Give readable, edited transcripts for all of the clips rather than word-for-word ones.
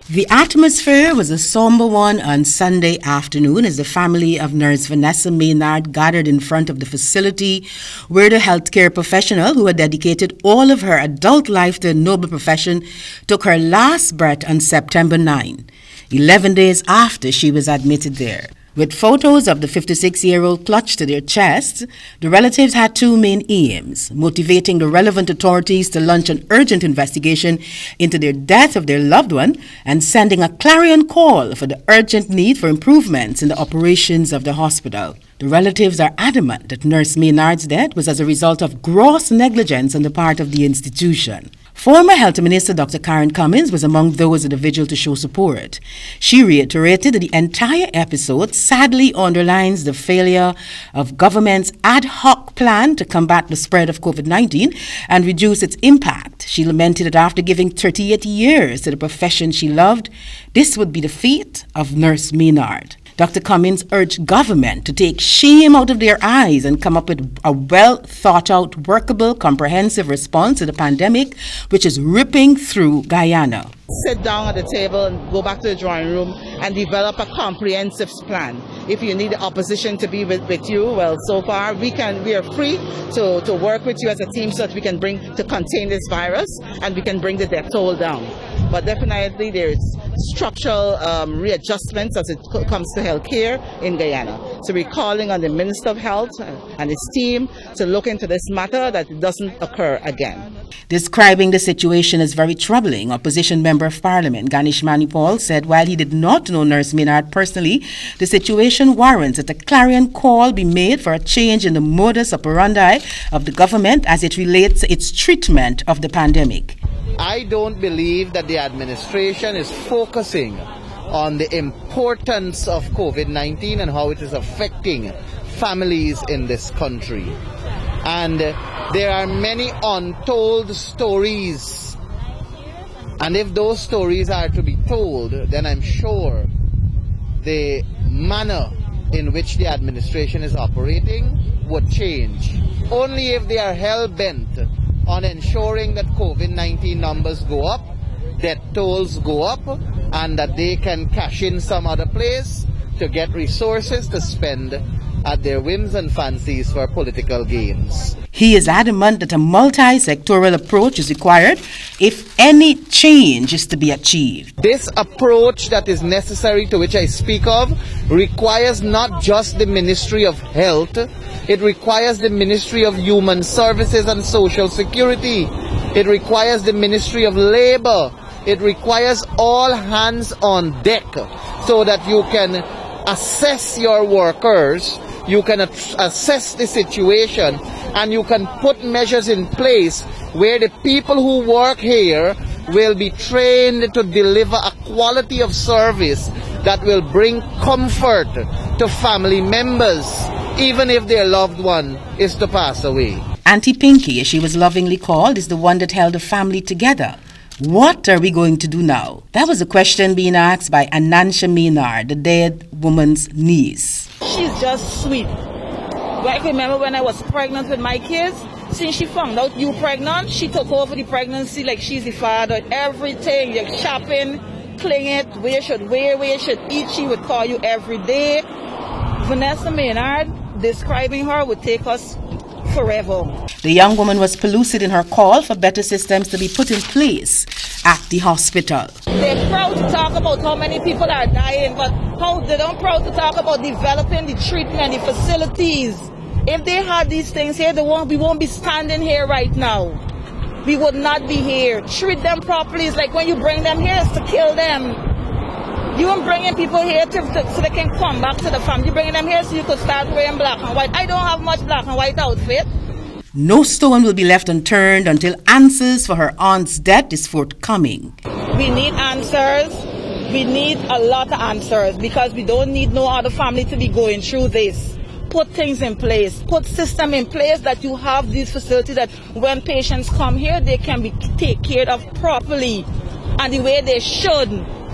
The atmosphere was a somber one on Sunday afternoon as the family of nurse Vanessa Maynard gathered in front of the facility where the healthcare professional who had dedicated all of her adult life to a noble profession took her last breath on September 9, 11 days after she was admitted there. With photos of the 56-year-old clutched to their chests, the relatives had two main aims: motivating the relevant authorities to launch an urgent investigation into the death of their loved one and sending a clarion call for the urgent need for improvements in the operations of the hospital. The relatives are adamant that Nurse Maynard's death was as a result of gross negligence on the part of the institution. Former Health Minister Dr. Karen Cummins was among those at the vigil to show support. She reiterated that the entire episode sadly underlines the failure of government's ad hoc plan to combat the spread of COVID-19 and reduce its impact. She lamented that after giving 38 years to the profession she loved, this would be the fate of Nurse Maynard. Dr. Cummins urged government to take shame out of their eyes and come up with a well-thought-out, workable, comprehensive response to the pandemic, which is ripping through Guyana. Sit down at the table and go back to the drawing room and develop a comprehensive plan. If you need the opposition to be with you, well, so far we are free to work with you as a team so that we can contain this virus and we can bring the death toll down. But definitely there's structural readjustments as it comes to healthcare in Guyana. So we're calling on the Minister of Health and his team to look into this matter that it doesn't occur again. Describing the situation as very troubling, Opposition Member of Parliament Ganesh Manipal said while he did not know Nurse Maynard personally, the situation warrants that a clarion call be made for a change in the modus operandi of the government as it relates to its treatment of the pandemic. I don't believe that the administration is focusing on the importance of COVID-19 and how it is affecting families in this country. And there are many untold stories. And if those stories are to be told, then I'm sure the manner in which the administration is operating would change. Only if they are hell-bent on ensuring that COVID-19 numbers go up, death tolls go up, and that they can cash in some other place to get resources to spend at their whims and fancies for political gains. He is adamant that a multi-sectoral approach is required if any change is to be achieved. This approach that is necessary, to which I speak of, requires not just the Ministry of Health, it requires the Ministry of Human Services and Social Security, it requires the Ministry of Labor, it requires all hands on deck so that you can assess your workers, you can assess the situation, and you can put measures in place where the people who work here will be trained to deliver a quality of service that will bring comfort to family members, even if their loved one is to pass away. Auntie Pinky, as she was lovingly called, is the one that held the family together. What are we going to do now? That was a question being asked by Vanessa Maynard, the dead woman's niece. She's just sweet. I remember when I was pregnant with my kids, since she found out you pregnant, she took over the pregnancy like she's the father. Everything, you're shopping, clean it, where you should wear, where you should eat, she would call you every day. Vanessa Maynard, describing her would take us forever. The young woman was pellucid in her call for better systems to be put in place at the hospital. They're proud to talk about how many people are dying, but they don't proud to talk about developing the treatment, the facilities. If they had these things here, we won't be standing here right now. We would not be here. Treat them properly. It's like when you bring them here, it's to kill them. You aren't bringing people here so they can come back to the farm. You're bringing them here so you could start wearing black and white. I don't have much black and white outfit. No stone will be left unturned until answers for her aunt's death is forthcoming. We need answers. We need a lot of answers because we don't need no other family to be going through this. Put things in place. Put system in place that you have these facilities that when patients come here, they can be taken care of properly and the way they should.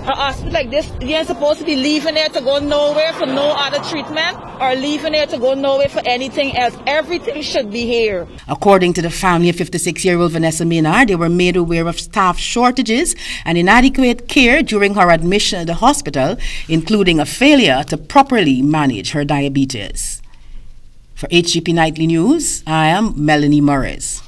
A hospital like this, you ain't supposed to be leaving there to go nowhere for no other treatment or leaving there to go nowhere for anything else. Everything should be here. According to the family of 56-year-old Vanessa Maynard, they were made aware of staff shortages and inadequate care during her admission at the hospital, including a failure to properly manage her diabetes. For HGP Nightly News, I am Melanie Morris.